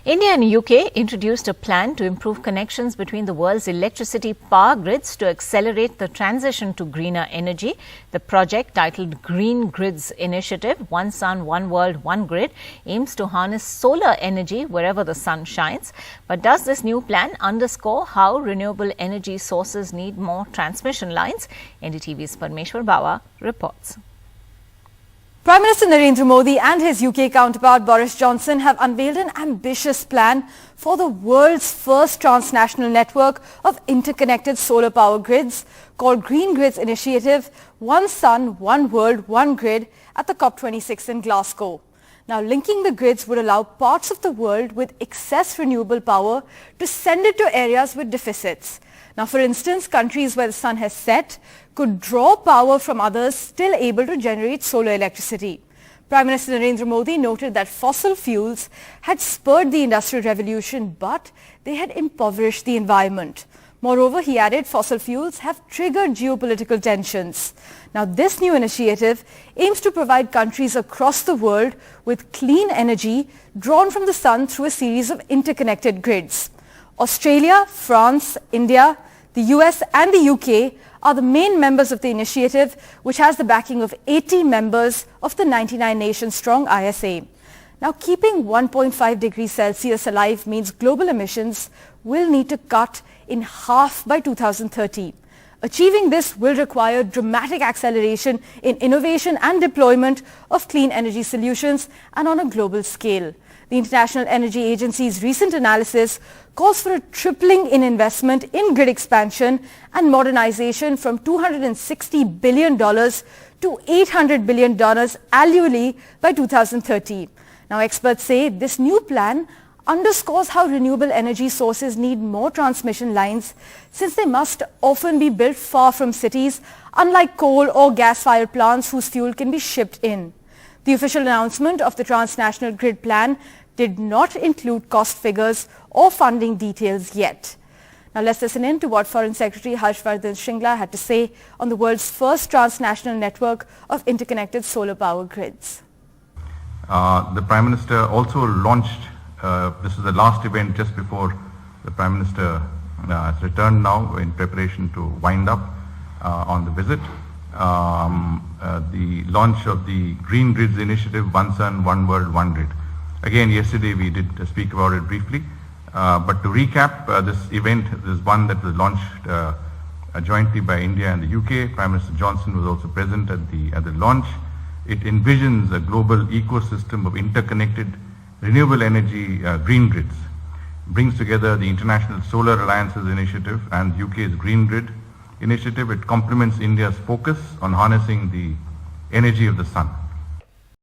India and UK introduced a plan to improve connections between the world's electricity power grids to accelerate the transition to greener energy. The project, titled Green Grids Initiative, One Sun, One World, One Grid, aims to harness solar energy wherever the sun shines. But does this new plan underscore how renewable energy sources need more transmission lines? NDTV's Parmeshwar Bawa reports. Prime Minister Narendra Modi and his UK counterpart Boris Johnson have unveiled an ambitious plan for the world's first transnational network of interconnected solar power grids called Green Grids Initiative, One Sun, One World, One Grid at the COP26 in Glasgow. Now, linking the grids would allow parts of the world with excess renewable power to send it to areas with deficits. Now, for instance, countries where the sun has set could draw power from others still able to generate solar electricity. Prime Minister Narendra Modi noted that fossil fuels had spurred the Industrial Revolution, but they had impoverished the environment. Moreover, he added, fossil fuels have triggered geopolitical tensions. Now, this new initiative aims to provide countries across the world with clean energy drawn from the sun through a series of interconnected grids. Australia, France, India, the US and the UK are the main members of the initiative, which has the backing of 80 members of the 99-nation-strong ISA. Now, keeping 1.5 degrees Celsius alive means global emissions will need to cut in half by 2030. Achieving this will require dramatic acceleration in innovation and deployment of clean energy solutions and on a global scale. The International Energy Agency's recent analysis calls for a tripling in investment in grid expansion and modernization from $260 billion to $800 billion annually by 2030. Now, experts say this new plan underscores how renewable energy sources need more transmission lines, since they must often be built far from cities, unlike coal or gas-fired plants whose fuel can be shipped in. The official announcement of the transnational grid plan did not include cost figures or funding details yet. Now, let's listen in to what Foreign Secretary Harshvardhan Shringla had to say on the world's first transnational network of interconnected solar power grids. The Prime Minister also launched, this is the last event just before the Prime Minister has returned now in preparation to wind up on the visit. The launch of the Green Grids Initiative, One Sun, One World, One Grid. Again, yesterday we did speak about it briefly, but to recap, this event is one that was launched jointly by India and the UK. Prime Minister Johnson was also present at the launch. It envisions a global ecosystem of interconnected renewable energy green grids, brings together the International Solar Alliances Initiative and UK's Green Grid Initiative. It complements India's focus on harnessing the energy of the sun.